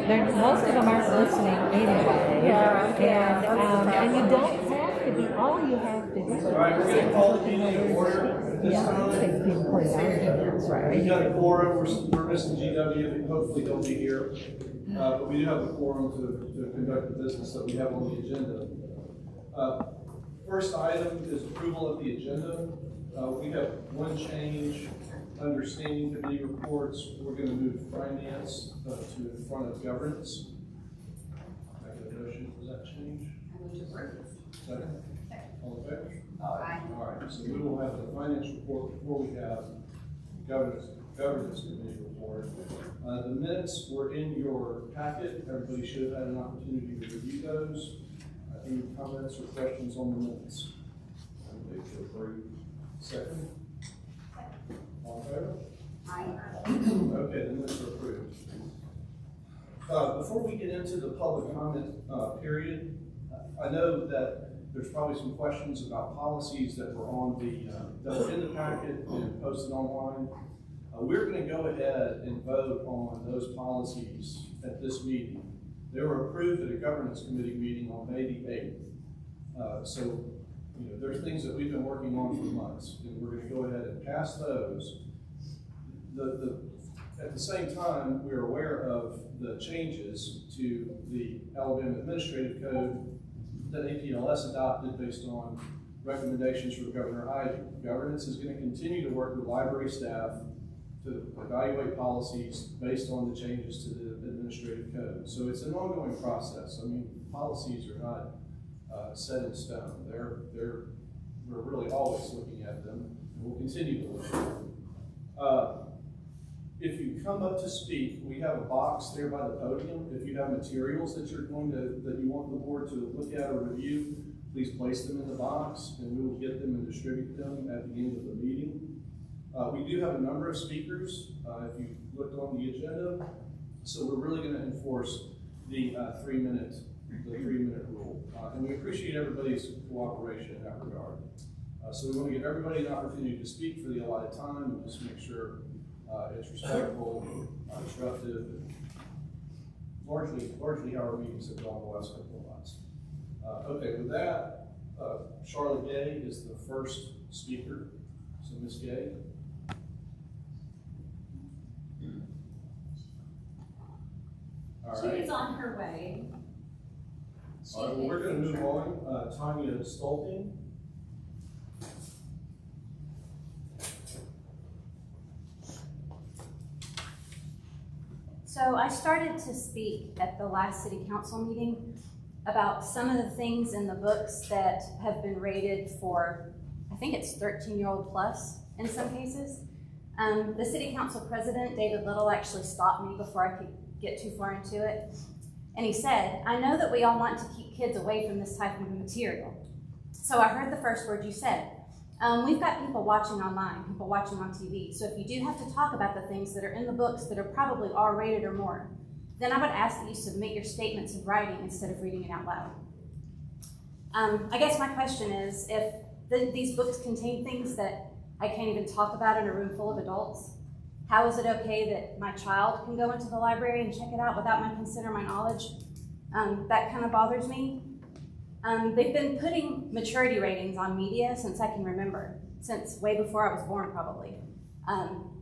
most of them aren't listening anyway. Yeah. And you don't have to be, all you have to do is All right, we're going to call the meeting to order at this time. take people for the arguments, We've right? got a quorum, we're missing GW, and hopefully he'll be here. But we do have a quorum to conduct the business that we have on the agenda. First item is approval of the agenda. We have one change under standing committee reports. We're going to move finance to in front of governance. I get a motion for that change? I move to approve. Second? All in favor? Aye. All right, so we will have the finance report before we have governance committee report. The minutes were in your packet. Everybody should have had an opportunity to review those. Any comments or questions on the minutes? Everybody to approve. Second? All in favor? Aye. Okay, the minutes are approved. Before we get into the public comment period, I know that there's probably some questions about policies that were on that were in the packet and posted online. We're going to go ahead and vote on those policies at this meeting. They were approved at a governance committee meeting on May the 8th. So, there's things that we've been working on for months, and we're going to go ahead and pass those. At the same time, we're aware of the changes to the Alabama Administrative Code that APLS adopted based on recommendations from Governor Ivey. Governance is going to continue to work with library staff to evaluate policies based on the changes to the administrative code. So it's an ongoing process. I mean, policies are not set in stone. We're really always looking at them, and we'll continue to look at them. If you come up to speak, we have a box there by the podium. If you have materials that you want the board to look at or review, please place them in the box, and we will get them and distribute them at the end of the meeting. We do have a number of speakers, if you looked on the agenda, so we're really going to enforce the 3-minute rule. And we appreciate everybody's cooperation in that regard. So we want to give everybody an opportunity to speak for the allotted time and just make sure it's respectful, disruptive, and largely how our meetings have gone the last couple of months. Okay, with that, Charlotte Gay is the first speaker. So Ms. Gay. She is on her way. All right, well, we're going to move on. Tanya Stolting. So I started to speak at the last city council meeting about some of the things in the books that have been rated for, I think it's 13-year-old plus in some cases. The city council president, David Little, actually stopped me before I could get too far into it. And he said, I know that we all want to keep kids away from this type of material. So I heard the first word you said. We've got people watching online, people watching on TV. So if you do have to talk about the things that are in the books that are probably R-rated or more, then I would ask that you submit your statements in writing instead of reading it out loud. I guess my question is, if these books contain things that I can't even talk about in a room full of adults, how is it okay that my child can go into the library and check it out without my consent or my knowledge? That kind of bothers me. They've been putting maturity ratings on media since I can remember, since way before I was born probably.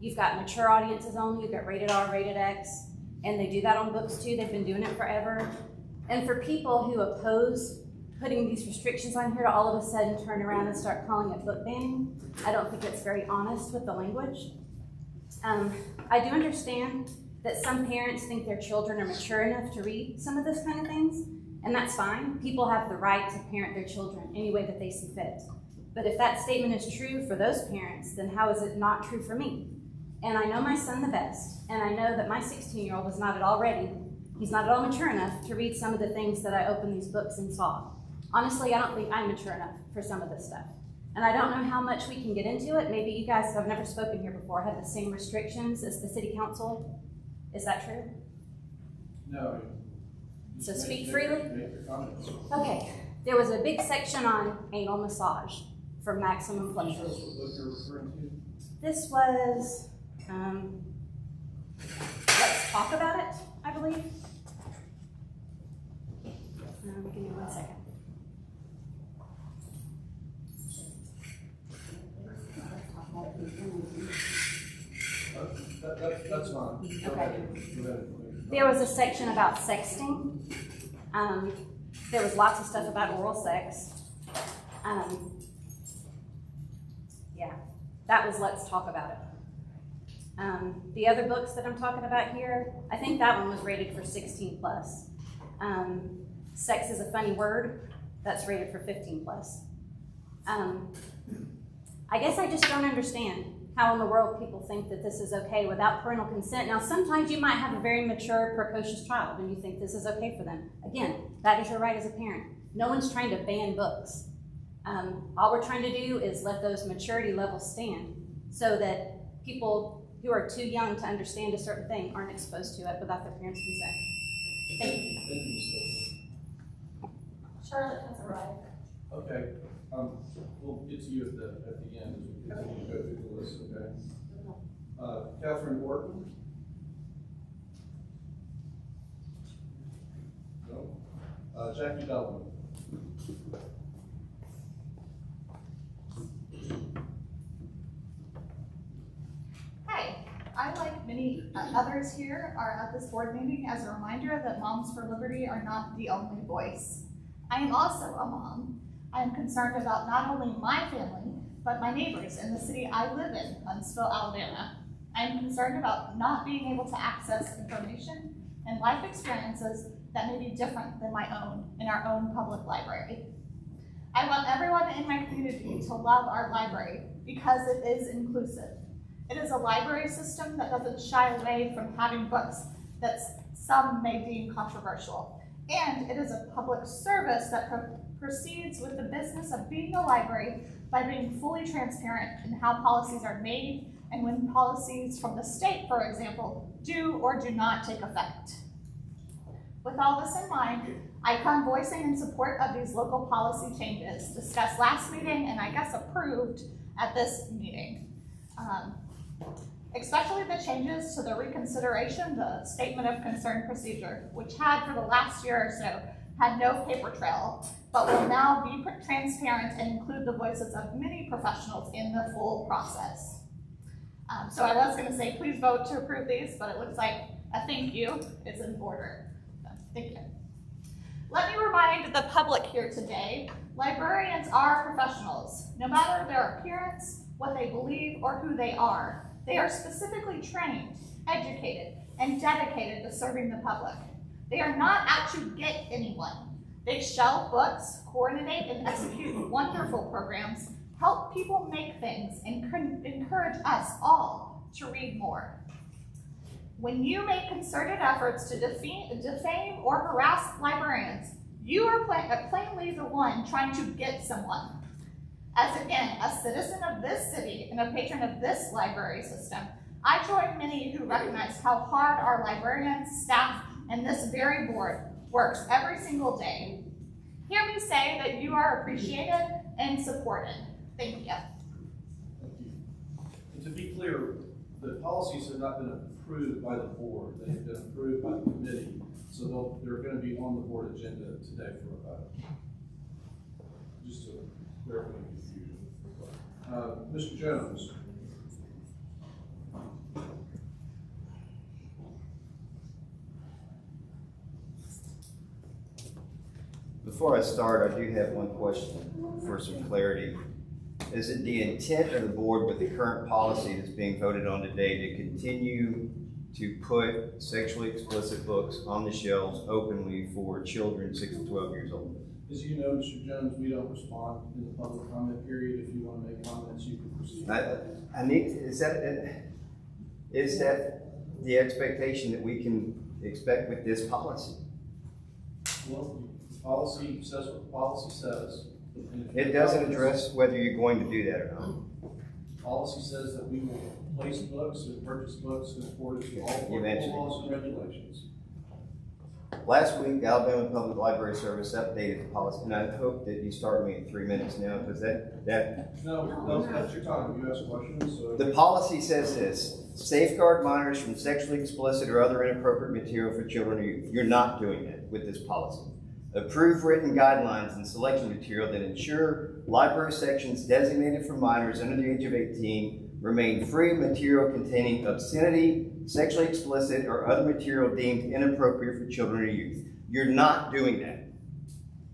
You've got mature audiences only, you've got rated R, rated X, and they do that on books too. They've been doing it forever. And for people who oppose putting these restrictions on here to all of a sudden turn around and start calling it book banning, I don't think it's very honest with the language. I do understand that some parents think their children are mature enough to read some of this kind of things, and that's fine. People have the right to parent their children any way that they see fit. But if that statement is true for those parents, then how is it not true for me? And I know my son the best, and I know that my 16-year-old is not at all ready. He's not at all mature enough to read some of the things that I opened these books and saw. Honestly, I don't think I'm mature enough for some of this stuff. And I don't know how much we can get into it. Maybe you guys, I've never spoken here before, have the same restrictions as the city council. Is that true? No. So speak freely? Make your comments. Okay. There was a big section on anal massage for maximum pleasure. What book you're referring to? This was, let's talk about it, I believe. There was a section about sexting. There was lots of stuff about oral sex. Yeah, that was Let's Talk About It. The other books that I'm talking about here, I think that one was rated for 16 plus. Sex is a Funny Word, that's rated for 15 plus. I guess I just don't understand how in the world people think that this is okay without parental consent. Now, sometimes you might have a very mature, precocious child and you think this is okay for them. Again, that is your right as a parent. No one's trying to ban books. All we're trying to do is let those maturity levels stand so that people who are too young to understand a certain thing aren't exposed to it without their parents' consent. Thank you. Thank you, Ms. Charlotte has arrived. Okay, we'll get to you at the end as we continue to go through the list, okay? Catherine Orton? No? Jackie Bellman? Hi, I, like many others here, are at this board meeting as a reminder that Moms for Liberty are not the only voice. I am also a mom. I am concerned about not only my family, but my neighbors in the city I live in, Huntsville, Alabama. I am concerned about not being able to access information and life experiences that may be different than my own in our own public library. I want everyone in my community to love our library because it is inclusive. It is a library system that doesn't shy away from having books that some may deem controversial. And it is a public service that proceeds with the business of being a library by being fully transparent in how policies are made and when policies from the state, for example, do or do not take effect. With all this in mind, I come voicing in support of these local policy changes discussed last meeting and I guess approved at this meeting. Especially the changes to the reconsideration, the statement of concern procedure, which had for the last year or so had no paper trail, but will now be transparent and include the voices of many professionals in the full process. So I was gonna say, please vote to approve these, but it looks like a thank you is in order. So, thank you. Let me remind the public here today, librarians are professionals. No matter their appearance, what they believe, or who they are specifically trained, educated, and dedicated to serving the public. They are not out to get anyone. They shelve books, coordinate and execute wonderful programs, help people make things, and encourage us all to read more. When you make concerted efforts to defame or harass librarians, you are plainly the one trying to get someone. As again, a citizen of this city and a patron of this library system, I join many who recognize how hard our librarians, staff, and this very board works every single day. Hear me say that you are appreciated and supported. Thank you. Thank you. And to be clear, the policies have not been approved by the board. They have been approved by the committee. So they're going to be on the board agenda today for a vote. Just to clarify the confusion. Mr. Jones. Before I start, I do have one question for some clarity. Is it the intent of the board with the current policy that's being voted on today to continue to put sexually explicit books on the shelves openly for children 6 to 12 years old? As you know, Mr. Jones, we don't respond in the public comment period. If you want to make comments, you can proceed. Is that the expectation that we can expect with this policy? Well, the policy says what the policy says. It doesn't address whether you're going to do that or not. Policy says that we will place books and purchase books in accordance with all laws and regulations. Last week, the Alabama Public Library Service updated the policy, and I hope that you start me in 3 minutes now, because No, that's your time. You ask questions. So. The policy says this: safeguard minors from sexually explicit or other inappropriate material for children or youth. You're not doing that with this policy. Approve written guidelines and selection material that ensure library sections designated for minors under the age of 18 remain free of material containing obscenity, sexually explicit, or other material deemed inappropriate for children or youth. You're not doing that.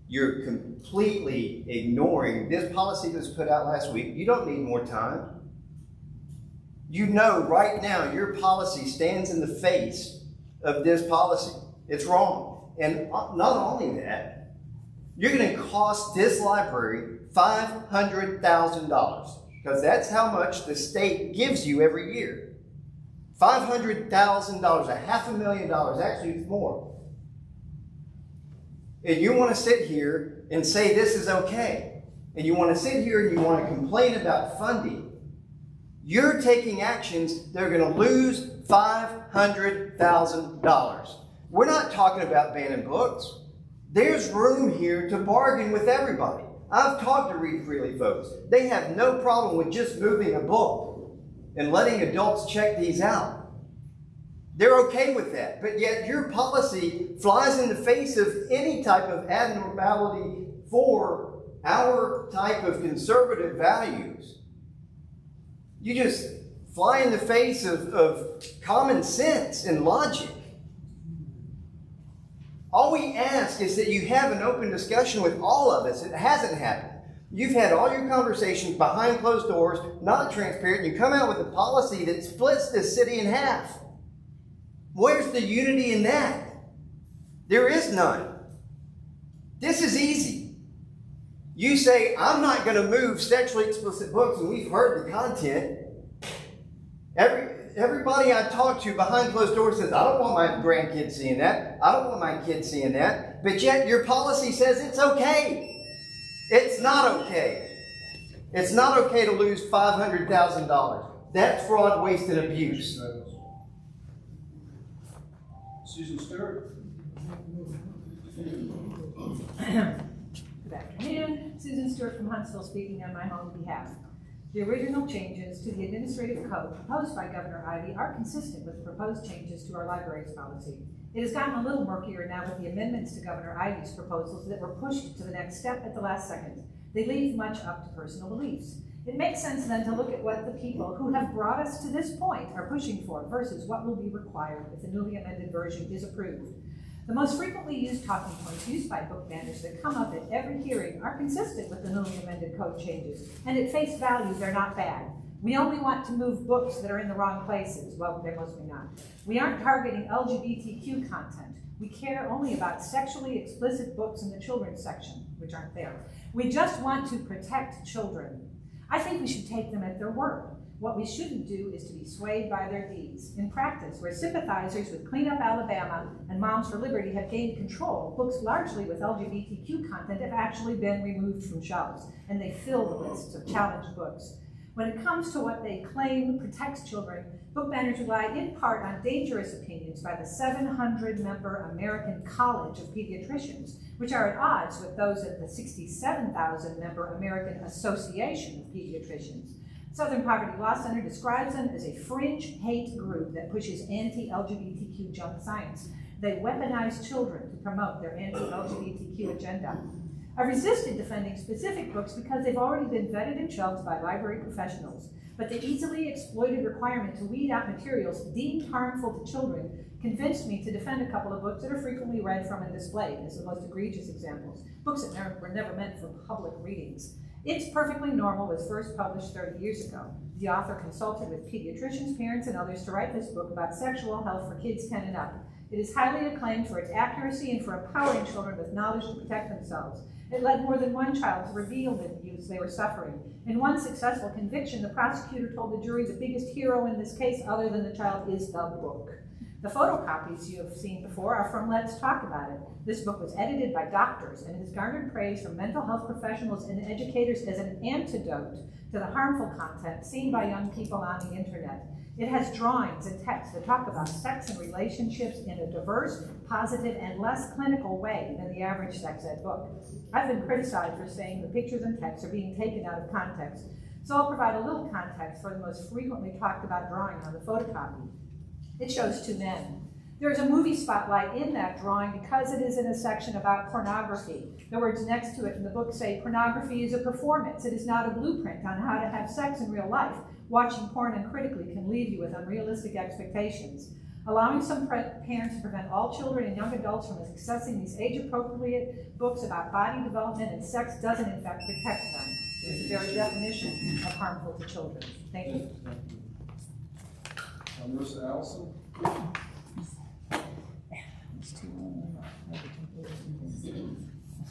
You're completely ignoring this policy that was put out last week. You don't need more time. You know right now your policy stands in the face of this policy. It's wrong. And not only that, you're going to cost this library $500,000 because that's how much the state gives you every year. $500,000, $500,000, actually it's more. And you want to sit here and say this is okay. And you want to sit here and you want to complain about funding. You're taking actions that are going to lose $500,000. We're not talking about banning books. There's room here to bargain with everybody. I've talked to Read Freely folks. They have no problem with just moving a book and letting adults check these out. They're okay with that. But yet your policy flies in the face of any type of abnormality for our type of conservative values. You just fly in the face of common sense and logic. All we ask is that you have an open discussion with all of us. It hasn't happened. You've had all your conversations behind closed doors, not transparent. You come out with a policy that splits this city in half. Where's the unity in that? There is none. This is easy. You say, I'm not going to move sexually explicit books, and we've heard the content. Everybody I talk to behind closed doors says, I don't want my grandkids seeing that. I don't want my kids seeing that. But yet your policy says it's okay. It's not okay. It's not okay to lose $500,000. That's fraud, waste, and abuse. Susan Stewart. Good afternoon. Susan Stewart from Huntsville speaking on my own behalf. The original changes to the administrative code proposed by Governor Ivey are consistent with the proposed changes to our libraries policy. It has gotten a little murkier now with the amendments to Governor Ivey's proposals that were pushed to the next step at the last second. They leave much up to personal beliefs. It makes sense then to look at what the people who have brought us to this point are pushing for versus what will be required if the newly amended version is approved. The most frequently used talking points used by book banners that come up at every hearing are consistent with the newly amended code changes, and at face value, they're not bad. We only want to move books that are in the wrong places. Well, they're mostly not. We aren't targeting LGBTQ content. We care only about sexually explicit books in the children's section, which aren't there. We just want to protect children. I think we should take them at their word. What we shouldn't do is to be swayed by their deeds. In practice, where sympathizers with Clean Up Alabama and Moms for Liberty have gained control, books largely with LGBTQ content have actually been removed from shelves, and they fill the lists of challenged books. When it comes to what they claim protects children, book banners rely in part on dangerous opinions by the 700-member American College of Pediatricians, which are at odds with those of the 67,000-member American Association of Pediatricians. Southern Poverty Law Center describes them as a fringe hate group that pushes anti-LGBTQ junk science. They weaponize children to promote their anti-LGBTQ agenda. I resisted defending specific books because they've already been vetted and shelved by library professionals. But the easily exploited requirement to weed out materials deemed harmful to children convinced me to defend a couple of books that are frequently read from and displayed as the most egregious examples, books that were never meant for public readings. It's Perfectly Normal was first published 30 years ago. The author consulted with pediatricians, parents, and others to write this book about sexual health for kids 10 and up. It is highly acclaimed for its accuracy and for empowering children with knowledge to protect themselves. It led more than one child to reveal the abuse they were suffering. In one successful conviction, the prosecutor told the jury the biggest hero in this case, other than the child, is the book. The photocopies you have seen before are from Let's Talk About It. This book was edited by doctors and has garnered praise from mental health professionals and educators as an antidote to the harmful content seen by young people on the internet. It has drawings and texts that talk about sex and relationships in a diverse, positive, and less clinical way than the average sex ed book. I've been criticized for saying the pictures and texts are being taken out of context, so I'll provide a little context for the most frequently talked about drawing on the photocopy. It shows two men. There's a movie spotlight in that drawing because it is in a section about pornography. The words next to it in the book say, pornography is a performance. It is not a blueprint on how to have sex in real life. Watching porn uncritically can leave you with unrealistic expectations. Allowing some parents to prevent all children and young adults from accessing these age-appropriate books about body development and sex doesn't in fact protect them. It's the very definition of harmful to children. Thank you. Marissa Allison?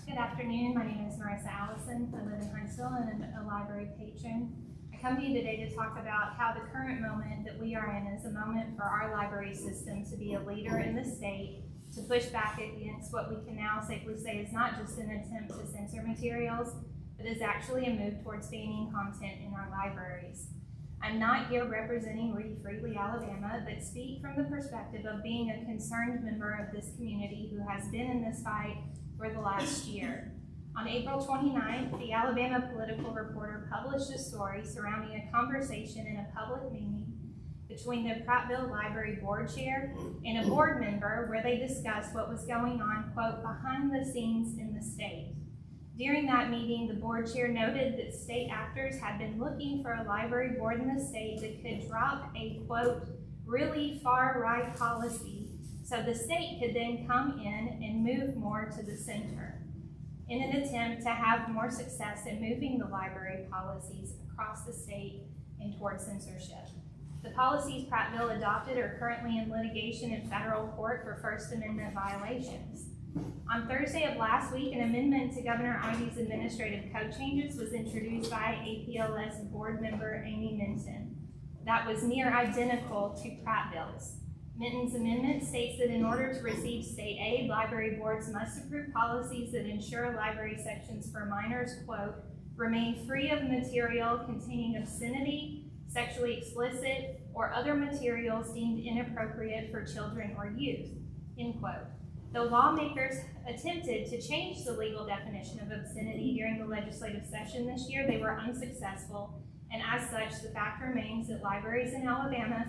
Good afternoon, my name is Marissa Allison. I live in Huntsville and I'm a library patron. I come to you today to talk about how the current moment that we are in is a moment for our library system to be a leader in the state, to push back against what we can now safely say is not just an attempt to censor materials, but is actually a move towards banning content in our libraries. I'm not here representing Read Freely, Alabama, but speak from the perspective of being a concerned member of this community who has been in this fight for the last year. On April 29th, the Alabama Political Reporter published a story surrounding a conversation in a public meeting between the Prattville Library Board Chair and a board member where they discussed what was going on, quote, behind the scenes in the state. During that meeting, the board chair noted that state actors had been looking for a library board in the state that could drop a, quote, really far-right policy so the state could then come in and move more to the center in an attempt to have more success in moving the library policies across the state and towards censorship. The policies Prattville adopted are currently in litigation in federal court for First Amendment violations. On Thursday of last week, an amendment to Governor Ivey's administrative code changes was introduced by APLS board member Amy Minton. That was near identical to Prattville's. Minton's amendment states that in order to receive state aid, library boards must approve policies that ensure library sections for minors, quote, remain free of material containing obscenity, sexually explicit, or other materials deemed inappropriate for children or youth, end quote. Though lawmakers attempted to change the legal definition of obscenity during the legislative session this year, they were unsuccessful, and as such, the fact remains that libraries in Alabama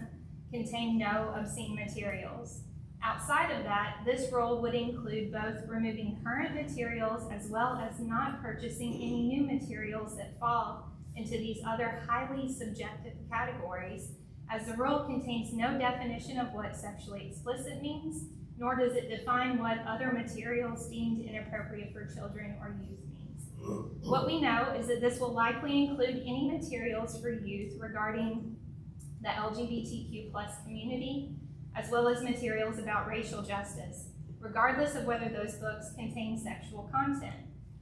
contain no obscene materials. Outside of that, this rule would include both removing current materials as well as not purchasing any new materials that fall into these other highly subjective categories, as the rule contains no definition of what sexually explicit means, nor does it define what other materials deemed inappropriate for children or youth means. What we know is that this will likely include any materials for youth regarding the LGBTQ+ community, as well as materials about racial justice, regardless of whether those books contain sexual content.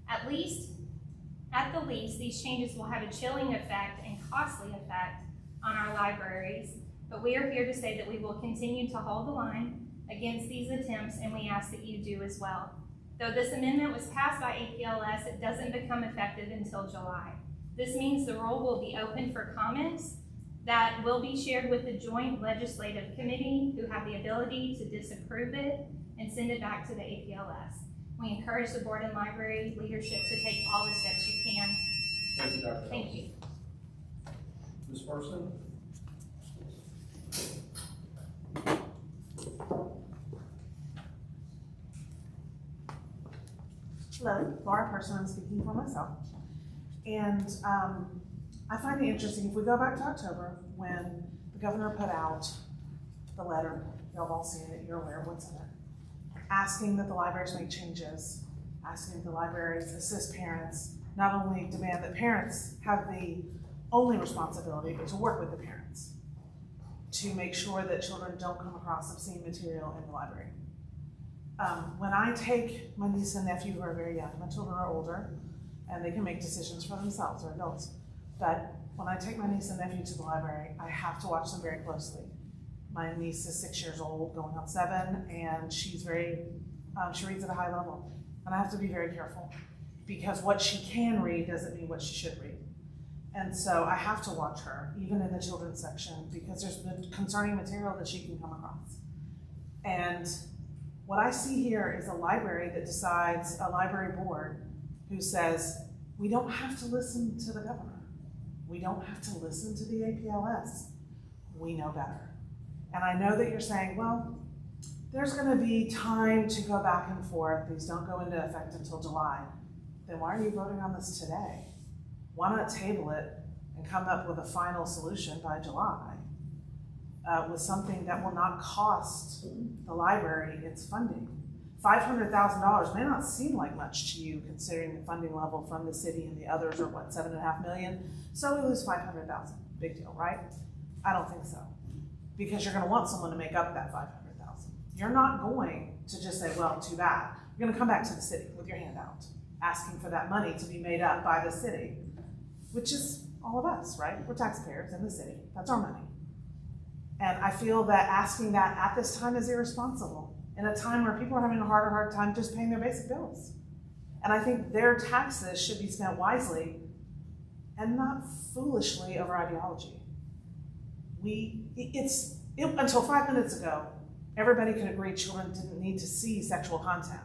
At the least, these changes will have a chilling effect and costly effect on our libraries, but we are here to say that we will continue to hold the line against these attempts, and we ask that you do as well. Though this amendment was passed by APLS, it doesn't become effective until July. This means the rule will be open for comments that will be shared with the Joint Legislative Committee, who have the ability to disapprove it and send it back to the APLS. We encourage the board and library leadership to take all the steps you can. Thank you, Dr. Thank Allison. you. Ms. Person? Hello, Laura Person, I'm speaking for myself. And I find it interesting, if we go back to October, when the governor put out the letter, y'all have all seen it, you're aware of what's in it, asking that the libraries make changes, asking that the libraries assist parents, not only demand that parents have the only responsibility, but to work with the parents to make sure that children don't come across obscene material in the library. When I take my niece and nephew who are very young, my children are older and they can make decisions for themselves, they're adults. But when I take my niece and nephew to the library, I have to watch them very closely. My niece is 6 years old, going on 7, and she's she reads at a high level. And I have to be very careful because what she can read doesn't mean what she should read. And so I have to watch her, even in the children's section, because there's the concerning material that she can come across. And what I see here is a library that decides, a library board who says, we don't have to listen to the governor. We don't have to listen to the APLS. We know better. And I know that you're saying, well, there's gonna be time to go back and forth. These don't go into effect until July. Then why are you voting on this today? Why not table it and come up with a final solution by July with something that will not cost the library its funding. $500,000 may not seem like much to you considering the funding level from the city, and the others are what, $7.5 million? So we lose $500,000, big deal, right? I don't think so. Because you're gonna want someone to make up that $500,000. You're not going to just say, well, too bad. You're gonna come back to the city with your hand out, asking for that money to be made up by the city, which is all of us, right? We're taxpayers in the city, that's our money. And I feel that asking that at this time is irresponsible, in a time where people are having a hard time just paying their basic bills. And I think their taxes should be spent wisely and not foolishly over ideology. Until 5 minutes ago, everybody could agree children didn't need to see sexual content.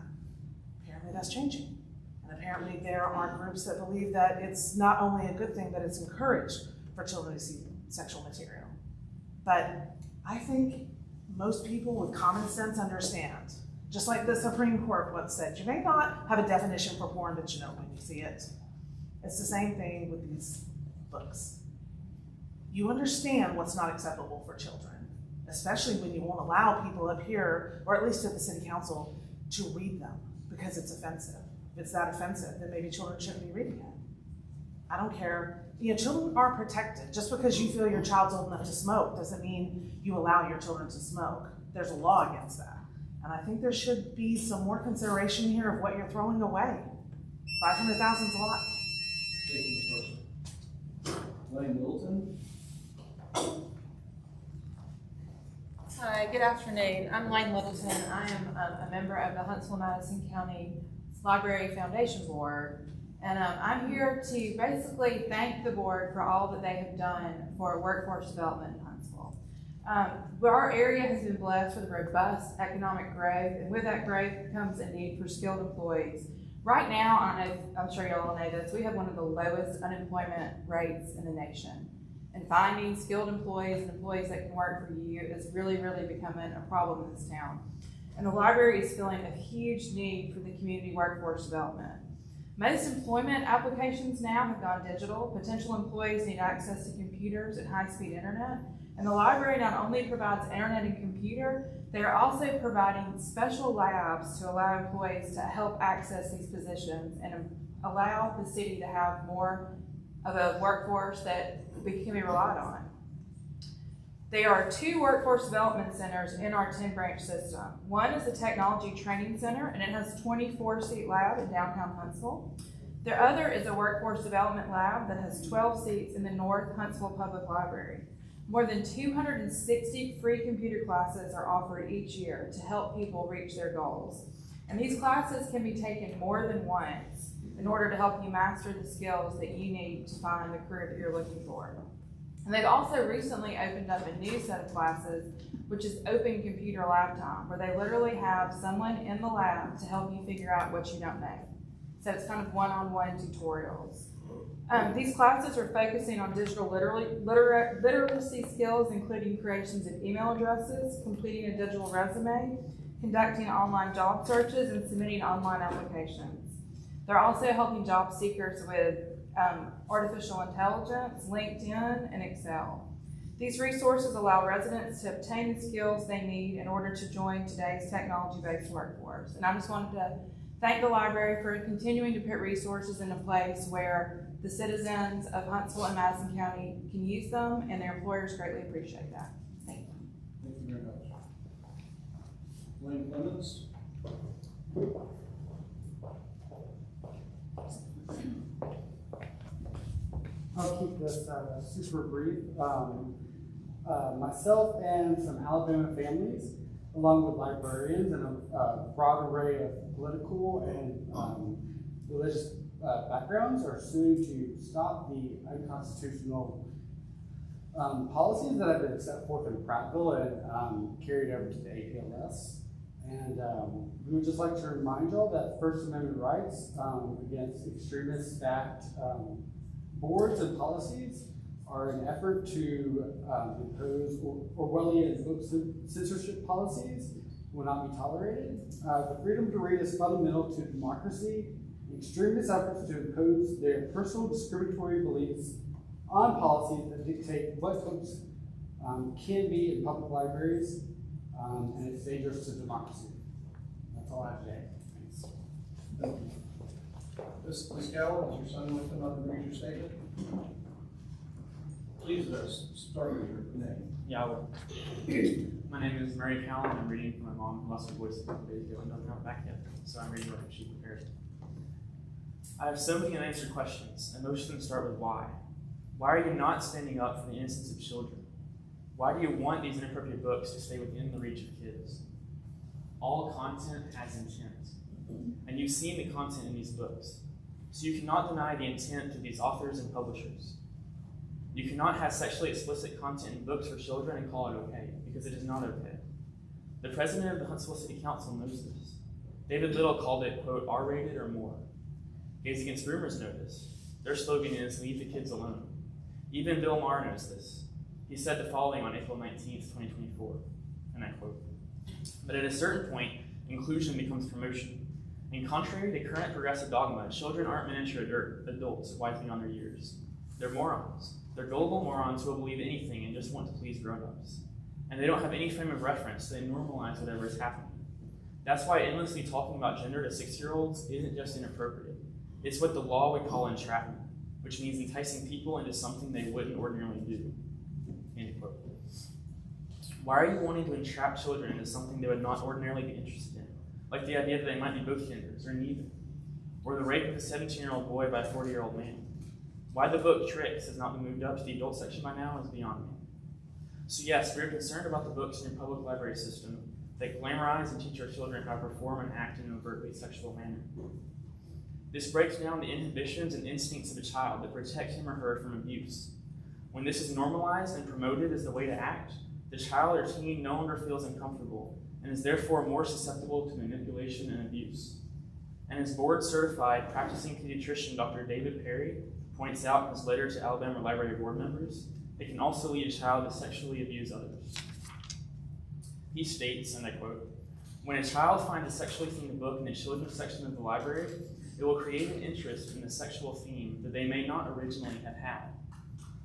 Apparently that's changing. And apparently there are groups that believe that it's not only a good thing, but it's encouraged for children to see sexual material. But I think most people with common sense understand, just like the Supreme Court once said, you may not have a definition for porn, but you know when you see it. It's the same thing with these books. You understand what's not acceptable for children, especially when you won't allow people up here, or at least at the city council, to read them because it's offensive. If it's that offensive, then maybe children shouldn't be reading it. I don't care. You know, children are protected. Just because you feel your child's old enough to smoke doesn't mean you allow your children to smoke. There's a law against that. And I think there should be some more consideration here of what you're throwing away. 500,000 is a lot. Thank you, Ms. Mercer. Lane Middleton. Hi, good afternoon. I'm Lane Littleton. I am a member of the Huntsville-Madison County Library Foundation Board. And I'm here to basically thank the board for all that they have done for workforce development in Huntsville. Our area has been blessed with robust economic growth, and with that growth comes a need for skilled employees. Right now, I'm sure you all know this, we have one of the lowest unemployment rates in the nation. And finding skilled employees and employees that can work for you is really, really becoming a problem in this town. And the library is filling a huge need for the community workforce development. Most employment applications now have gone digital. Potential employees need access to computers and high-speed internet. And the library not only provides internet and computer, they are also providing special labs to allow employees to help access these positions and allow the city to have more of a workforce that can be relied on. There are 2 workforce development centers in our 10-branch system. One is the Technology Training Center, and it has a 24-seat lab in downtown Huntsville. The other is a Workforce Development Lab that has 12 seats in the North Huntsville Public Library. More than 260 free computer classes are offered each year to help people reach their goals. And these classes can be taken more than once in order to help you master the skills that you need to find the career that you're looking for. And they've also recently opened up a new set of classes, which is Open Computer Lab Time, where they literally have someone in the lab to help you figure out what you don't know. So it's kind of one-on-one tutorials. These classes are focusing on digital literacy skills, including creations of email addresses, completing a digital resume, conducting online job searches, and submitting online applications. They're also helping job seekers with artificial intelligence, LinkedIn, and Excel. These resources allow residents to obtain the skills they need in order to join today's technology-based workforce. And I just wanted to thank the library for continuing to put resources into place where the citizens of Huntsville and Madison County can use them, and their employers greatly appreciate that. Thank you. Thank you very much. Lane Clemens. I'll keep this super brief. Myself and some Alabama families, along with librarians and a broad array of political and religious backgrounds, are suing to stop the unconstitutional policies that have been set forth in Prattville and carried over to the APLS. And we would just like to remind y'all that First Amendment rights against extremist-backed boards and policies are an effort to impose Orwellian book censorship policies will not be tolerated. The freedom to read is fundamental to democracy. Extremist efforts to impose their personal discriminatory beliefs on policies that dictate what books can be in public libraries, and it's dangerous to democracy. That's all I have today. Thanks. Thank you. Ms. Gallo, is your son with them up and read your statement? Please start with your name. Yeah, I will. My name is Mary Callan. I'm reading for my mom, who lost her voice a couple days ago and doesn't have it back yet. So I'm reading what she prepared. I have so many unanswered questions, and most of them start with why. Why are you not standing up for the innocence of children? Why do you want these inappropriate books to stay within the reach of kids? All content has intent, and you've seen the content in these books. So you cannot deny the intent of these authors and publishers. You cannot have sexually explicit content in books for children and call it okay, because it is not okay. The president of the Huntsville City Council knows this. David Little called it, quote, R-rated or more. Gays Against Groomers know this. Their slogan is, leave the kids alone. Even Bill Maher knows this. He said the following on April 19th, 2024, and I quote, but at a certain point, inclusion becomes promotion. And contrary to current progressive dogma, children aren't miniature adults wise beyond their years. They're morons. They're gullible morons who will believe anything and just want to please grown-ups. And they don't have any frame of reference, so they normalize whatever is happening. That's why endlessly talking about gender to 6-year-olds isn't just inappropriate. It's what the law would call entrapment, which means enticing people into something they wouldn't ordinarily do. End quote. Why are you wanting to entrap children into something they would not ordinarily be interested in? Like the idea that they might be both genders, or neither. Or the rape of a 17-year-old boy by a 40-year-old man. Why the book Tricks has not been moved up to the adult section by now is beyond me. So yes, we're concerned about the books in your public library system that glamorize and teach our children how to perform and act in an overtly sexual manner. This breaks down the inhibitions and instincts of a child that protect him or her from abuse. When this is normalized and promoted as the way to act, the child or teen no longer feels uncomfortable and is therefore more susceptible to manipulation and abuse. And as board-certified practicing pediatrician Dr. David Perry points out in his letter to Alabama Library Board members, it can also lead a child to sexually abuse others. He states, and I quote, when a child finds a sexually themed book in the children's section of the library, it will create an interest in the sexual theme that they may not originally have had.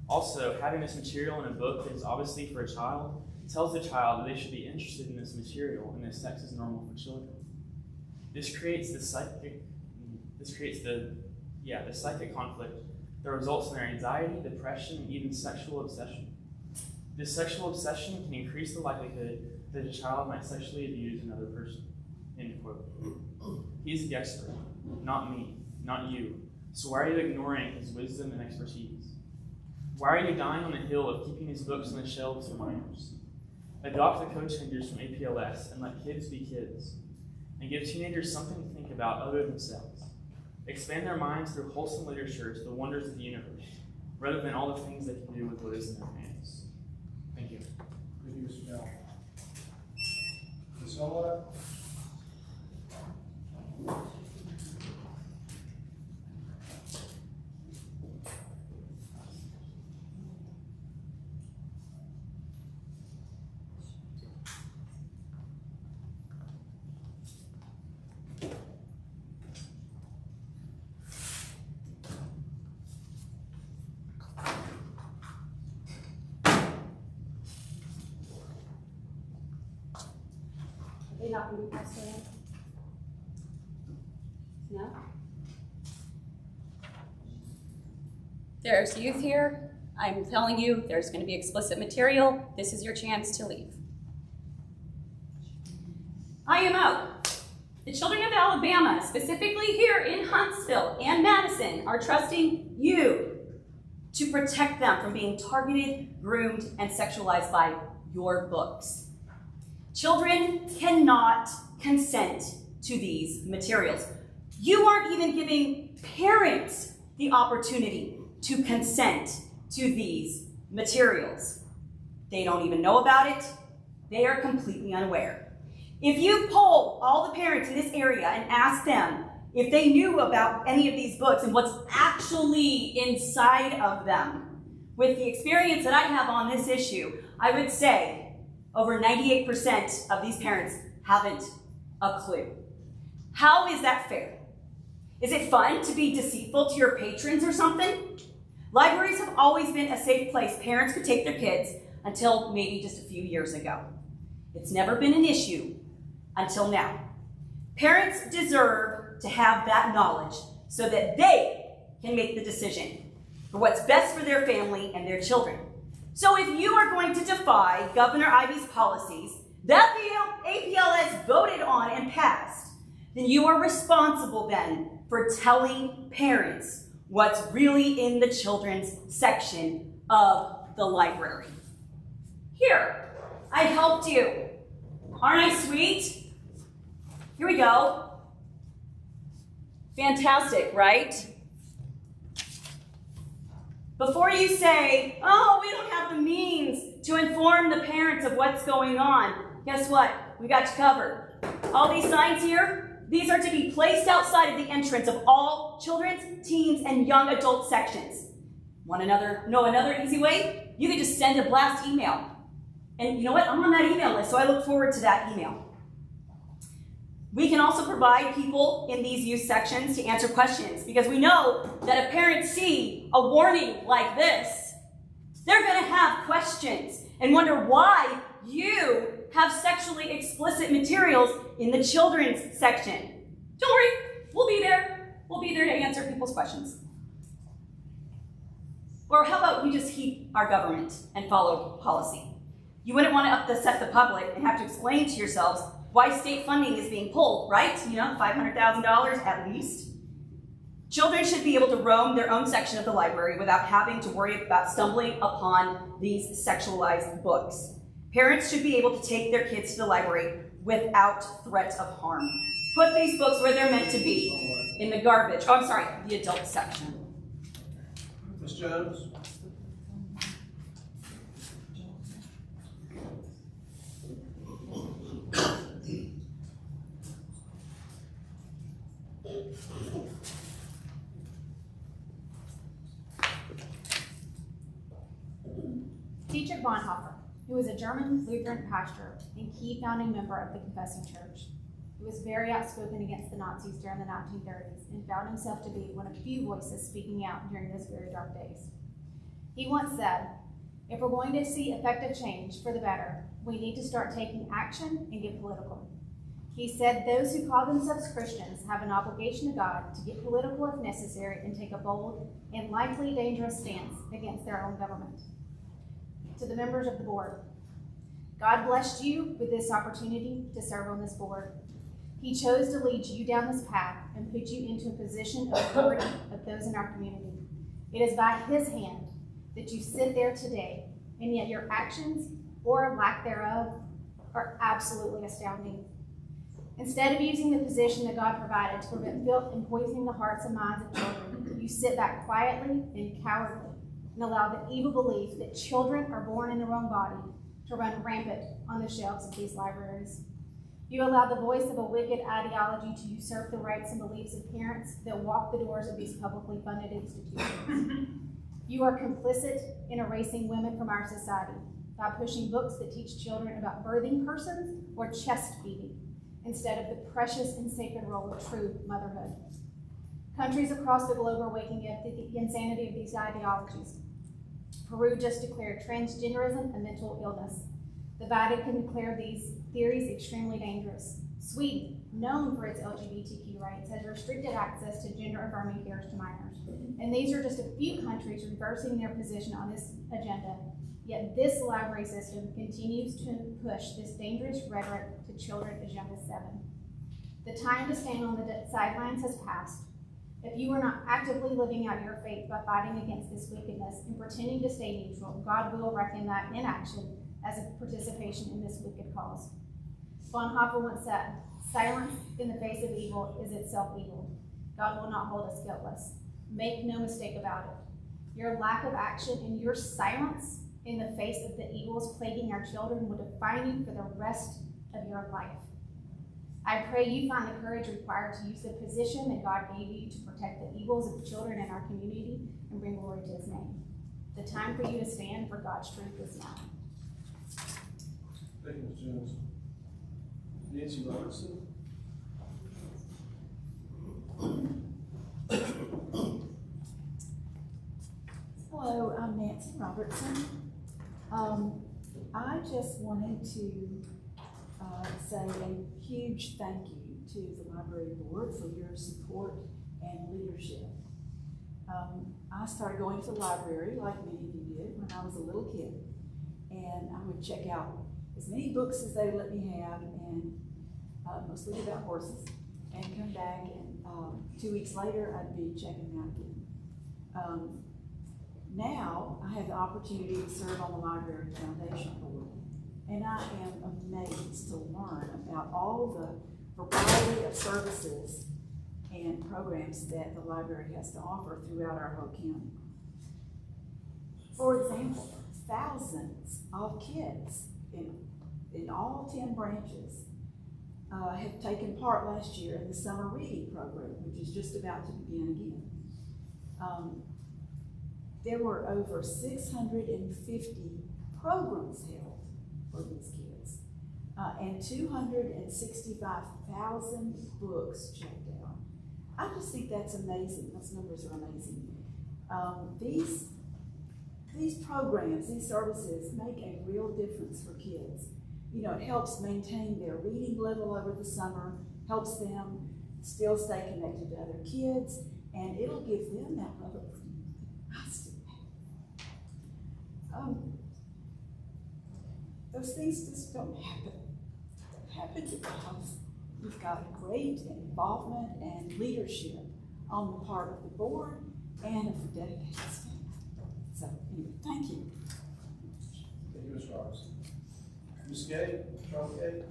Also, having this material in a book that is obviously for a child tells the child that they should be interested in this material and that sex is normal for children. This creates the psychic conflict that results in their anxiety, depression, and even sexual obsession. This sexual obsession can increase the likelihood that a child might sexually abuse another person. End quote. He's the expert, not me, not you. So why are you ignoring his wisdom and expertise? Why are you dying on the hill of keeping these books on the shelves for minors? Adopt the code changes from APLS and let kids be kids. And give teenagers something to think about other than themselves. Expand their minds through wholesome literature to the wonders of the universe, rather than all the things they can do with what is in their hands. Thank you. Thank you, Mr. Bell. Ms. Ola? They not going to be passed around? No? There's youth here. I'm telling you, there's going to be explicit material. This is your chance to leave. IMO. The children of Alabama, specifically here in Huntsville and Madison, are trusting you to protect them from being targeted, groomed, and sexualized by your books. Children cannot consent to these materials. You aren't even giving parents the opportunity to consent to these materials. They don't even know about it. They are completely unaware. If you poll all the parents in this area and ask them if they knew about any of these books and what's actually inside of them, with the experience that I have on this issue, I would say over 98% of these parents haven't a clue. How is that fair? Is it fun to be deceitful to your patrons or something? Libraries have always been a safe place parents could take their kids until maybe just a few years ago. It's never been an issue until now. Parents deserve to have that knowledge so that they can make the decision for what's best for their family and their children. So if you are going to defy Governor Ivey's policies that the APLS voted on and passed, then you are responsible then for telling parents what's really in the children's section of the library. Here, I helped you. Aren't I sweet? Here we go. Fantastic, right? Before you say, oh, we don't have the means to inform the parents of what's going on, guess what? We got you covered. All these signs here, these are to be placed outside of the entrance of all children's, teens, and young adult sections. Know another easy way? You can just send a blast email. And you know what? I'm on that email list, so I look forward to that email. We can also provide people in these youth sections to answer questions, because we know that if parents see a warning like this, they're going to have questions and wonder why you have sexually explicit materials in the children's section. Don't worry, we'll be there. We'll be there to answer people's questions. Or how about we just keep our government and follow policy? You wouldn't want to upset the public and have to explain to yourselves why state funding is being pulled, right? You know, $500,000 at least. Children should be able to roam their own section of the library without having to worry about stumbling upon these sexualized books. Parents should be able to take their kids to the library without threat of harm. Put these books where they're meant to be, in the garbage. Oh, I'm sorry, the adult section. Ms. Jones? Dietrich Bonhoeffer, who was a German Lutheran pastor and key founding member of the Confessing Church. He was very outspoken against the Nazis during the 1930s and found himself to be one of few voices speaking out during those very dark days. He once said, "If we're going to see effective change for the better, we need to start taking action and get political." He said those who call themselves Christians have an obligation to God to get political if necessary and take a bold and likely dangerous stance against their own government. To the members of the board, God blessed you with this opportunity to serve on this board. He chose to lead you down this path and put you into a position of authority of those in our community. It is by His hand that you sit there today, and yet your actions, or lack thereof, are absolutely astounding. Instead of using the position that God provided to prevent guilt and poisoning the hearts and minds of children, you sit back quietly and cowardly and allow the evil belief that children are born in the wrong body to run rampant on the shelves of these libraries. You allow the voice of a wicked ideology to usurp the rights and beliefs of parents that walk the doors of these publicly funded institutions. You are complicit in erasing women from our society by pushing books that teach children about birthing persons or chest feeding, instead of the precious and sacred role of true motherhood. Countries across the globe are waking up to the insanity of these ideologies. Peru just declared transgenderism a mental illness. The Vatican declared these theories extremely dangerous. Sweden, known for its LGBTQ rights, has restricted access to gender-affirming care to minors. And these are just a few countries reversing their position on this agenda. Yet this library system continues to push this dangerous rhetoric to children as young as 7. The time to stand on the sidelines has passed. If you are not actively living out your faith by fighting against this wickedness and pretending to stay neutral, God will reckon that inaction as a participation in this wicked cause. Bonhoeffer once said, "Silence in the face of evil is itself evil. God will not hold us guiltless. Make no mistake about it. Your lack of action and your silence in the face of the evils plaguing our children will define you for the rest of your life. I pray you find the courage required to use the position that God gave you to protect the evils of the children in our community and bring glory to His name. The time for you to stand for God's truth is now." Thank you, Ms. Jones. Nancy Robertson? Hello, I'm Nancy Robertson. I just wanted to say a huge thank you to the library board for your support and leadership. I started going to the library, like many of you did, when I was a little kid. And I would check out as many books as they would let me have, and mostly about horses, and come back, and 2 weeks later, I'd be checking out again. Now, I have the opportunity to serve on the Library Foundation Board, and I am amazed to learn about all the variety of services and programs that the library has to offer throughout our whole county. For example, thousands of kids in all 10 branches have taken part last year in the summer reading program, which is just about to begin again. There were over 650 programs held for these kids, and 265,000 books checked out. I just think that's amazing. Those numbers are amazing. These programs, these services make a real difference for kids. You know, it helps maintain their reading level over the summer, helps them still stay connected to other kids, and it'll give them that love of reading that I still have. Those things just don't happen. They happen because we've got great involvement and leadership on the part of the board and of the dedicated staff. So, anyway, thank you. Thank you, Ms. Robertson. Ms. Gay, Charlotte Gay.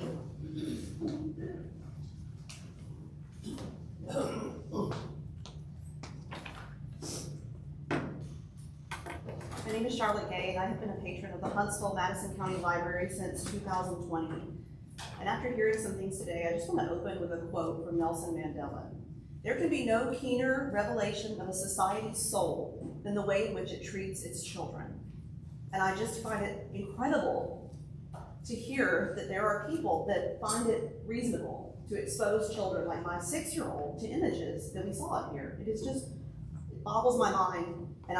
My name is Charlotte Gay, and I have been a patron of the Huntsville-Madison County Library since 2020. And after hearing some things today, I just want to open with a quote from Nelson Mandela. There can be no keener revelation of a society's soul than the way in which it treats its children. And I just find it incredible to hear that there are people that find it reasonable to expose children like my 6-year-old to images that we saw up here. It is just, it boggles my mind, and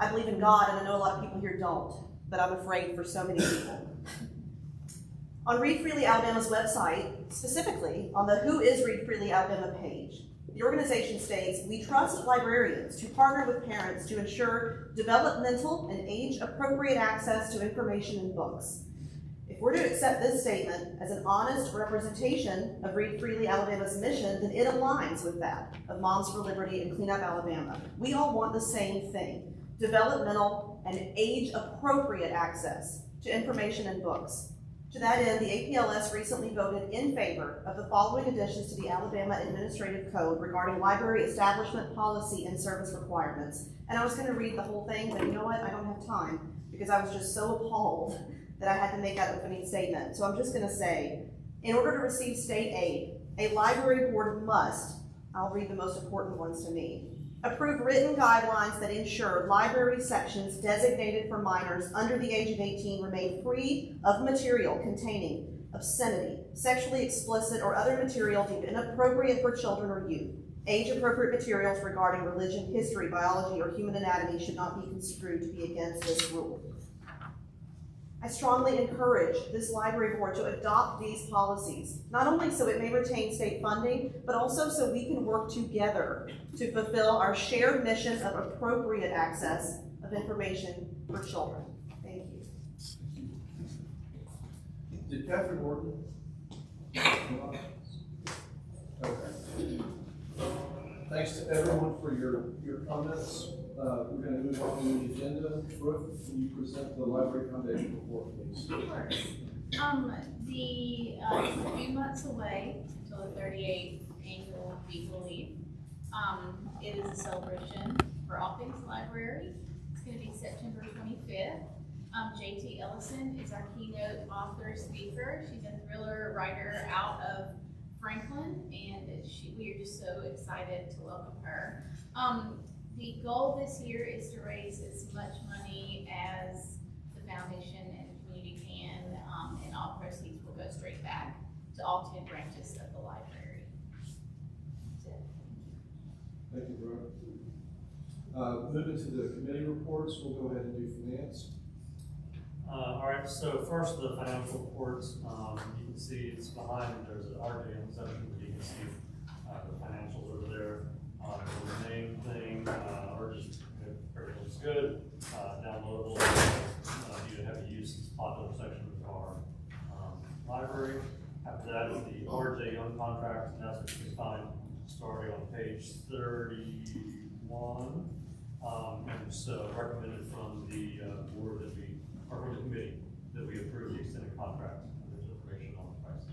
I believe in God, and I know a lot of people here don't, but I'm afraid for so many people. On Read Freely Alabama's website, specifically on the Who is Read Freely Alabama page, the organization states, "We trust librarians to partner with parents to ensure developmental and age-appropriate access to information and books." If we're to accept this statement as an honest representation of Read Freely Alabama's mission, then it aligns with that of Moms for Liberty and Clean Up Alabama. We all want the same thing: developmental and age-appropriate access to information and books. To that end, the APLS recently voted in favor of the following additions to the Alabama Administrative Code regarding library establishment policy and service requirements. And I was going to read the whole thing, but you know what? I don't have time because I was just so appalled that I had to make that opening statement. So I'm just going to say, in order to receive state aid, a library board must, I'll read the most important ones to me, approve written guidelines that ensure library sections designated for minors under the age of 18 remain free of material containing obscenity, sexually explicit, or other material deemed inappropriate for children or youth. Age-appropriate materials regarding religion, history, biology, or human anatomy should not be construed to be against this rule. I strongly encourage this library board to adopt these policies, not only so it may retain state funding, but also so we can work together to fulfill our shared mission of appropriate access of information for children. Thank you. Did Catherine Morton? Okay. Thanks to everyone for your comments. We're going to move on to the agenda. Brooke, can you present the Library Foundation report, please? Of course. It's a few months away until the 38th annual Beagle Leaf. It is a celebration for all things library. It's going to be September 25th. JT Ellison is our keynote author speaker. She's a thriller writer out of Franklin, and we are just so excited to welcome her. The goal this year is to raise as much money as the foundation and the community can, and all proceeds will go straight back to all 10 branches of the library. Thank you, Brooke. Moving to the committee reports, we'll go ahead and do finance. All right, so first the financial reports, you can see it's behind, there's an RJM section, but you can see the financials over there. The main thing, or just, everything looks good, downloadable, due to heavy use, it's a popular section of our library. After that is the RJM contract, and that's what you can find starting on page 31. And so recommended from the board that we, or from the committee, that we approve the extended contract, and there's information on the price.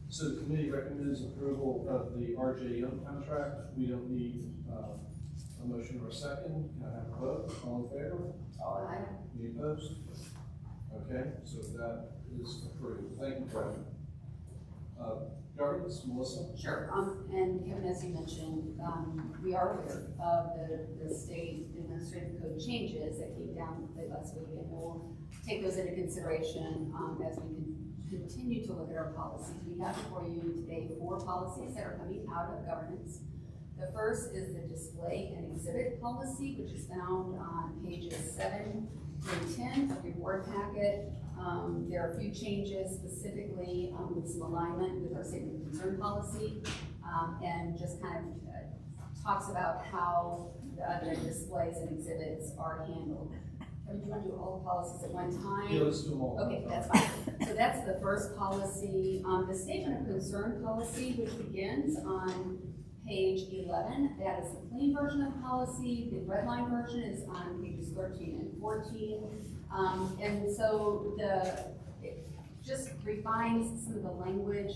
So the committee recommends approval of the RJM contract. We don't need a motion or a second. Can I have a vote? All in favor? Aye. Any opposed? Okay, so that is approved. Thank you, Brad. Governance, Melissa? Sure, and Kevin, as you mentioned, we are aware of the state administrative code changes that came down late last week, and we'll take those into consideration as we continue to look at our policies. We have before you today 4 policies that are coming out of governance. The first is the display and exhibit policy, which is found on pages 7 through 10 of your board packet. There are a few changes specifically with some alignment with our statement of concern policy, and just kind of talks about how the displays and exhibits are handled. Do you want to do all the policies at one time? Yeah, let's do them all. Okay, that's fine. So that's the first policy. The statement of concern policy, which begins on page 11. That is the clean version of the policy. The red line version is on pages 13 and 14. And so it just refines some of the language.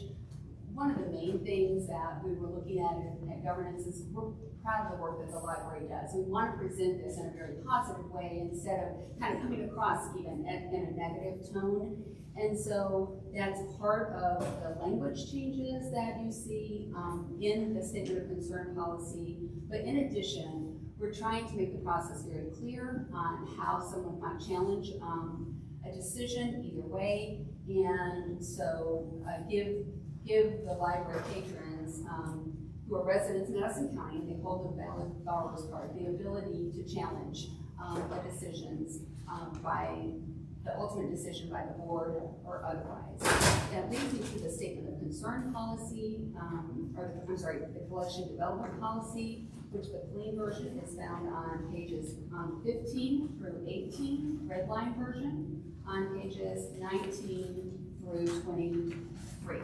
One of the main things that we were looking at governance is we're proud of the work that the library does. We want to present this in a very positive way instead of kind of coming across even in a negative tone. And so that's part of the language changes that you see in the statement of concern policy. But in addition, we're trying to make the process very clear on how someone might challenge a decision either way. And so give the library patrons who are residents in Madison County and they hold a valid borrower's card the ability to challenge the decisions by the ultimate decision by the board or otherwise. That leads me to the statement of concern policy, the collection development policy, which the clean version is found on pages 15 through 18, red line version, on pages 19 through 23.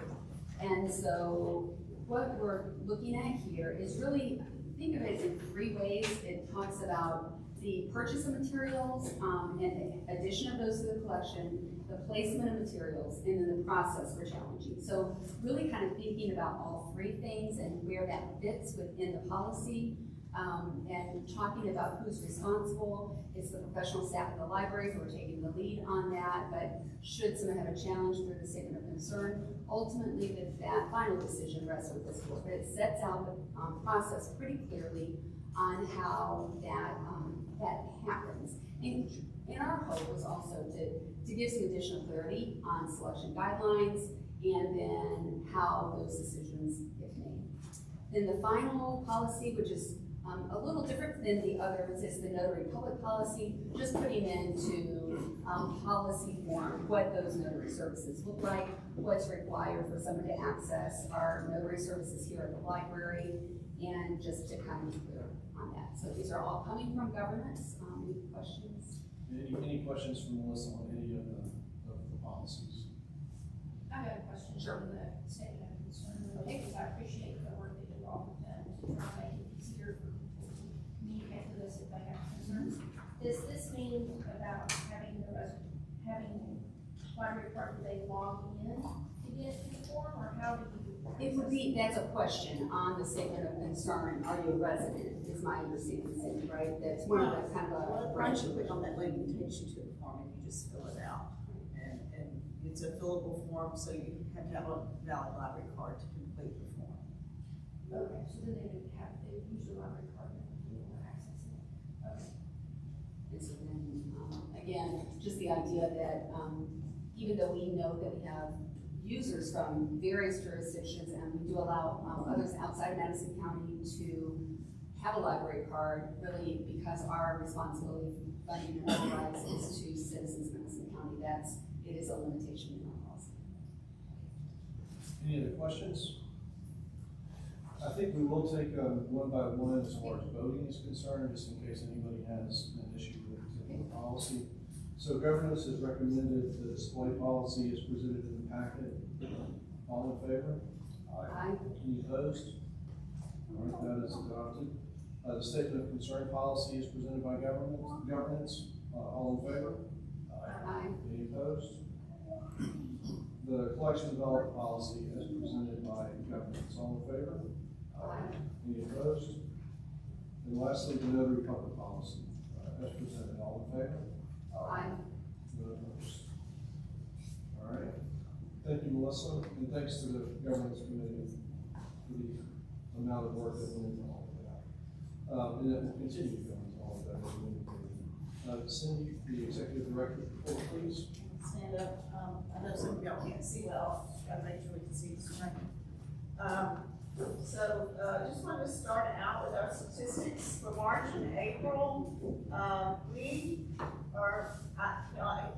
And so what we're looking at here is really, think of it in 3 ways. It talks about the purchase of materials and the addition of those to the collection, the placement of materials, and then the process for challenging. So really kind of thinking about all 3 things and where that fits within the policy, and talking about who's responsible. It's the professional staff of the library who are taking the lead on that, but should someone have a challenge through the statement of concern, ultimately that final decision rests with this board. But it sets out the process pretty clearly on how that happens. And our hope was also to give some additional clarity on selection guidelines and then how those decisions get made. Then the final policy, which is a little different than the others, is the notary public policy, just putting into policy form what those notary services look like, what's required for someone to access our notary services here at the library, and just to kind of be clear on that. So these are all coming from governance. Any questions? Any questions from Melissa on any of the policies? I have a question on the statement of concern, because I appreciate the work that you all have done to try to make it easier for people to communicate with us if they have concerns. Does this mean about having library card, do they log in to get to the form, or how do you? It would be, that's a question on the statement of concern. Are you a resident? Is my understanding, right? That's one of the kind of a. Once you click on that link, it takes you to the form and you just fill it out. And it's a fillable form, so you have to have a valid library card to complete the form. Okay, so then they would use the library card and be able to access it. Okay. And so then, again, just the idea that even though we know that we have users from various jurisdictions and we do allow others outside of Madison County to have a library card, really because our responsibility for funding and otherwise is to citizens of Madison County. It is a limitation in our policy. Any other questions? I think we will take one by one as far as voting is concerned, just in case anybody has an issue with the policy. So governance has recommended the display policy is presented in the packet. All in favor? Aye. Any opposed? All right, that is adopted. The statement of concern policy is presented by governance. All in favor? Aye. Any opposed? The collection development policy is presented by governance. All in favor? Aye. Any opposed? And lastly, the notary public policy as presented. All in favor? Aye. No opposed. All right. Thank you, Melissa, and thanks to the governance committee for the amount of work that went into all of that. And it will continue to go into all of that as we move forward. Cindy, the executive director, report, please. Stand up. I know some of y'all can't see well. Gotta make sure we can see the screen. Just wanted to start out with our statistics for March and April. We are, I know I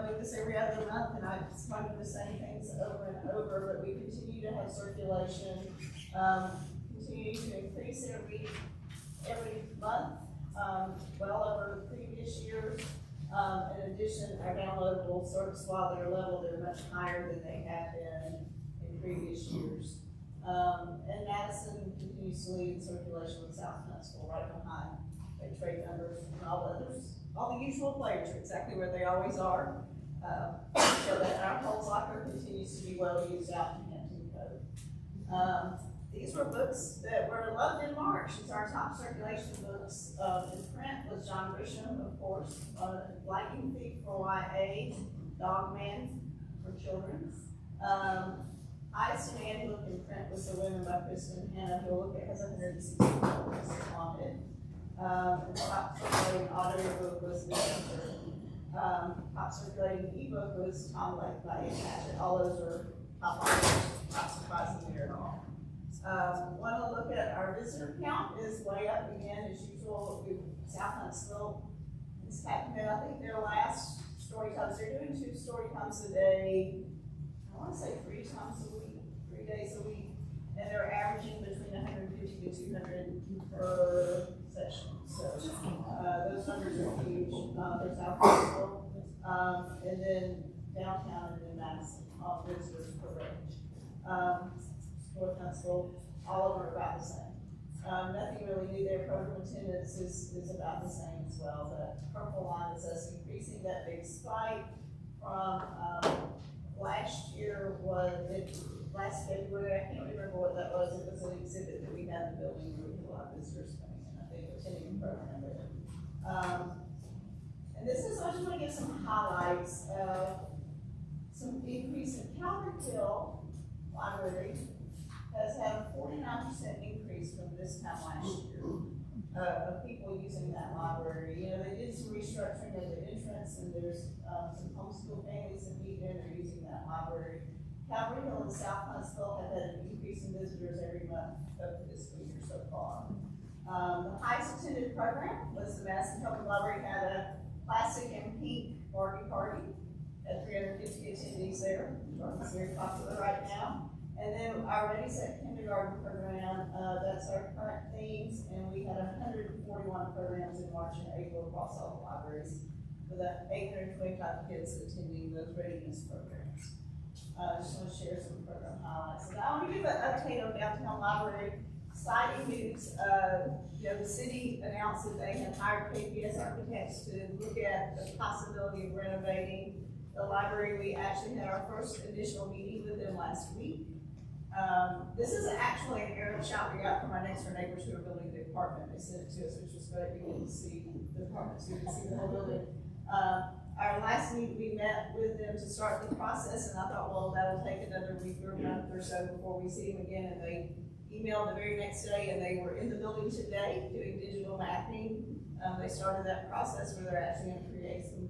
do this every other month, and I just kind of the same things over and over, but we continue to have circulation, continue to increase every month, well over previous years. In addition, our downloadable service, while they're level, they're much higher than they have been in previous years. And Madison continues to lead in circulation with South Huntsville right behind. They trade numbers and all the others. All the usual players are exactly where they always are. So that our Pulse Locker continues to be well used out in Hampton Code. These were books that were loved in March. It's our top circulation books. In print was John Grisham, of course, Lightning Thief for YA, Dog Man for children. Highest demand book in print was The Women by Kristen Hannah. If you look at it, has 160 books on it. The top circulating audio book was The Center. Top circulating ebook was Tom Lake by Ian Hatchett. All those are top authors, not surprising there at all. Want to look at our visitor count is way up again as usual. South Huntsville is happening. I think their last story times, they're doing 2 story times a day. I want to say 3 times a week, 3 days a week, and they're averaging between 150 to 200 per session. So those numbers are huge for South Huntsville, and then downtown and then Madison, all visitors per range. North Huntsville, all over about the same. Nothing really new there. Program attendance is about the same as well. The purple line is us increasing. That big spike from last year last February. I can't remember what that was. It was an exhibit that we had in the building where we had a lot of visitors coming in, I think, attending the program there. And this is, I just want to give some highlights. Some increase in Calvert Hill Library has had a 49% increase from this time last year of people using that library. You know, they did some restructuring of the entrance, and there's some homeschool families that meet there, they're using that library. Calvary Hill and South Huntsville have had an increase in visitors every month of this year so far. The highest attended program was the Madison Public Library had a plastic and pink Barbie party at 350 attendees there. It's very popular right now. And then our Ready Set Kindergarten program, that's our current themes, and we had 141 programs in March and April across all the libraries with 825 kids attending those readiness programs. I just want to share some program highlights. And I want to give an update on Downtown Library. Exciting news, the city announced that they had hired KPS architects to look at the possibility of renovating the library. We actually had our first initial meeting with them last week. This is actually an aerial shot we got from our next door neighbors who are building the apartment. They sent it to us, which was great. We can see the apartment, so we can see the whole building. Our last meeting, we met with them to start the process, and I thought, well, that'll take another week or a month or so before we see them again. And they emailed the very next day, and they were in the building today doing digital mapping. They started that process where they're actually going to create some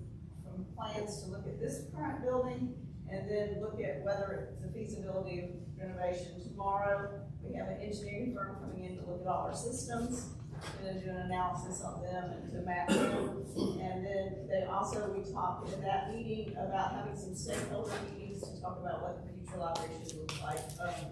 plans to look at this current building and then look at whether it's the feasibility of renovation. Tomorrow, we have an engineering firm coming in to look at all our systems, and then do an analysis on them and to map them. And then we talked in that meeting about having some stakeholder meetings to talk about what the future library should look like,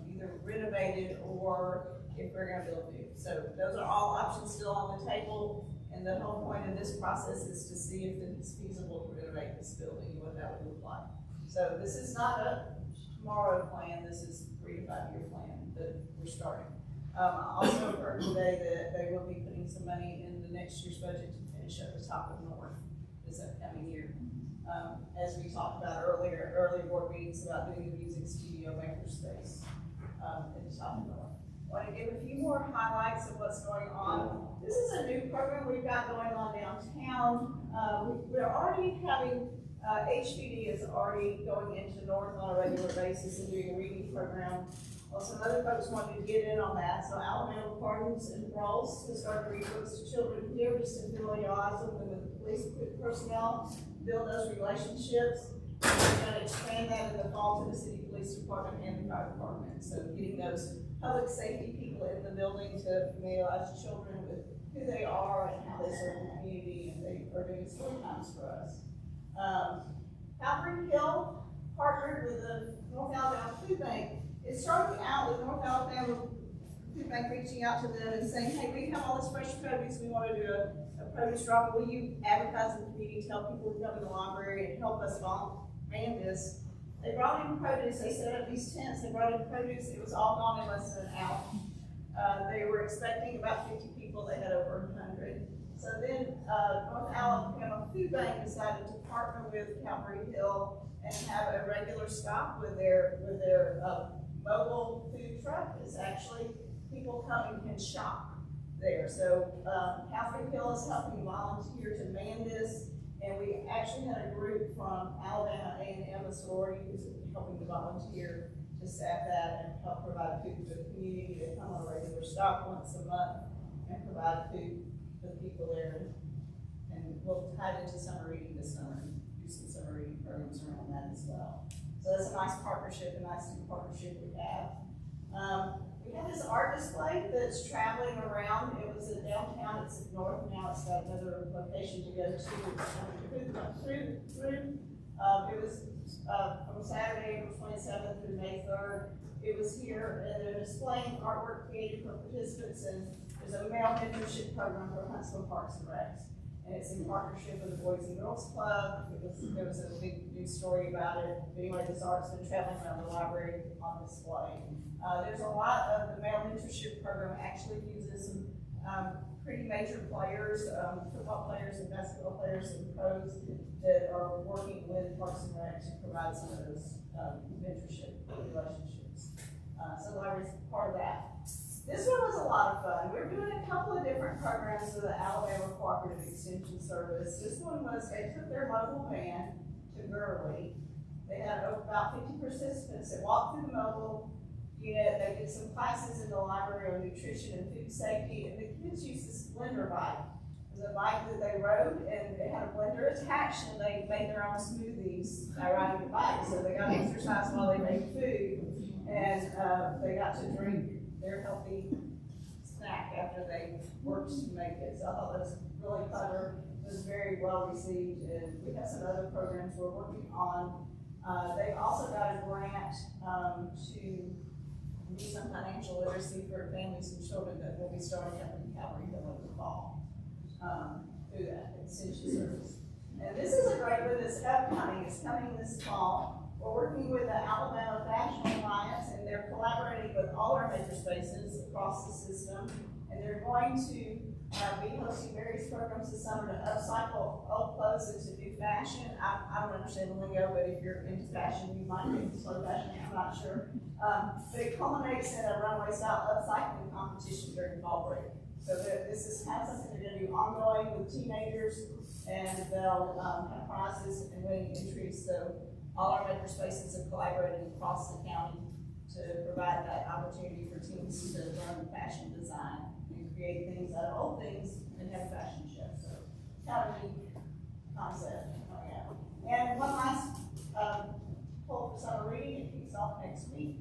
either renovated or if we're gonna build new. So those are all options still on the table. And the whole point of this process is to see if it's feasible to renovate this building and what that would look like. So this is not a tomorrow plan, this is a 3 to 5 year plan that we're starting. I also heard today that they will be putting some money in the next year's budget to finish up the top of North this upcoming year. As we talked about earlier board meetings about doing the music studio makerspace at the top of North. I want to give a few more highlights of what's going on. This is a new program we've got going on downtown. We're already having, HPD is already going into North on a regular basis and doing a reading program. Well, some other folks wanted to get in on that, so Alabama Pardons and Paroles to start to read books to children here, just to familiarize them with the police personnel, build those relationships. We're going to expand that in the fall to the city police department and the fire department. So getting those public safety people in the building to familiarize children with who they are and how they serve the community, and they are doing story times for us. Calvary Hill partnered with the North Alabama Food Bank. It started out with North Alabama Food Bank reaching out to them and saying, hey, we have all this fresh produce, we want to do a produce drop. Will you advertise in the community, tell people to come to the library and help us man this? They brought in produce, they set up these tents, they brought in produce, it was all gone in less than an hour. They were expecting about 50 people, they had over 100. So then North Alabama Food Bank decided to partner with Calvary Hill and have a regular stop with their mobile food truck. It's actually people come and can shop there. So Calvary Hill is helping volunteer to man this. And we actually had a group from Alabama A&M, a sorority, who's helping to volunteer to staff that and help provide food to the community. They come on a regular stop once a month and provide food to the people there. And we'll tie it into summer reading this summer and do some summer reading programs around that as well. So that's a nice partnership, a nice new partnership we have. We have this art display that's traveling around. It was in downtown, it's in North, now it's got another location to go to. It was from Saturday, April 27th through May 3rd. It was here, and they're displaying artwork created for participants, and there's a male mentorship program for Huntsville Parks and Recs. And it's in partnership with the Boys and Girls Club. There was a big news story about it. Anyway, this art's been traveling around the library on display. There's a lot of the male mentorship program actually uses some pretty major players, football players and basketball players and pros that are working with Parks and Rec to provide some of those mentorship relationships. So the library's part of that. This one was a lot of fun. We're doing a couple of different programs with the Alabama Cooperative Extension Service. This one was, they took their mobile van to Gurley. They had about 50 participants that walked through the mobile unit. They did some classes in the library on nutrition and food safety, and the kids used this blender bike. It was a bike that they rode, and it had a blender attached, and they made their own smoothies by riding the bike. So they got exercise while they made food, and they got to drink their healthy snack after they worked to make it. So I thought that was really clever. It was very well received, and we have some other programs we're working on. They also got a grant to do some financial literacy for families and children that will be starting up in Calvary Hill in the fall through that extension service. And this is a great one that's upcoming. It's coming this fall. We're working with the Alabama Fashion Alliance, and they're collaborating with all our makerspaces across the system. And they're going to be hosting various programs this summer to upcycle old clothes into new fashion. I don't understand the lingo, but if you're into fashion, you might be into slow fashion, I'm not sure. But it culminates in a runway style upcycling competition during fall break. So this is kind of something they're going to do ongoing with teenagers, and they'll have prizes and winning entries. So all our makerspaces are collaborating across the county to provide that opportunity for teens to learn fashion design and create things out of old things and have fashion shows. So kind of a neat concept. And one last pull for summer reading, it kicks off next week.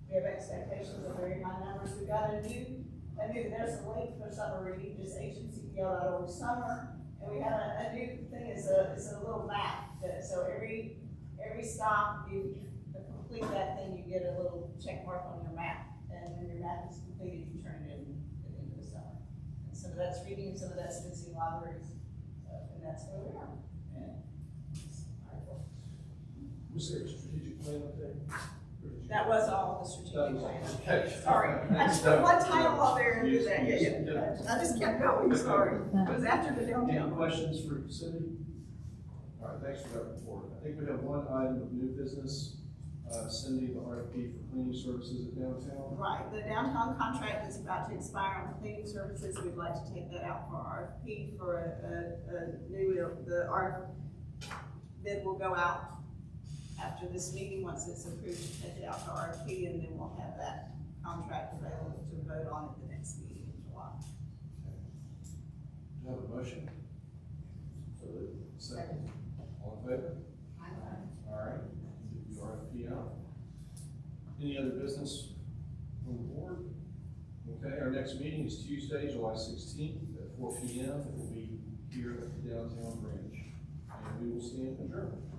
We have expectations of very high numbers. We've got there's a link for summer reading, just HMCPL.org summer. And we have a new thing, it's a little map so every stop, you complete that thing, you get a little check mark on your map. And when your map is completed, you turn it in at the end of the summer. And some of that's reading, and some of that's visiting libraries. And that's where we are. Was there a strategic plan update? That was all the strategic plan. Okay. Sorry, I just put one title on there and do that, I just kept going, sorry. It was after the downtown. Any questions for Cindy? All right, thanks for that report. I think we have one item of new business. Cindy, the RFP for cleaning services at downtown. Right, the downtown contract is about to expire on cleaning services. We'd like to take that out for RFP for the RF bid will go out after this meeting. Once it's approved, take it out for RFP, and then we'll have that contract available to vote on at the next meeting in July. Do you have a motion? Second. All in favor? All right, get the RFP out. Any other business from the board? Okay, our next meeting is Tuesday, July 16th at 4 p.m. It will be here at the downtown branch. And we will stand adjourned.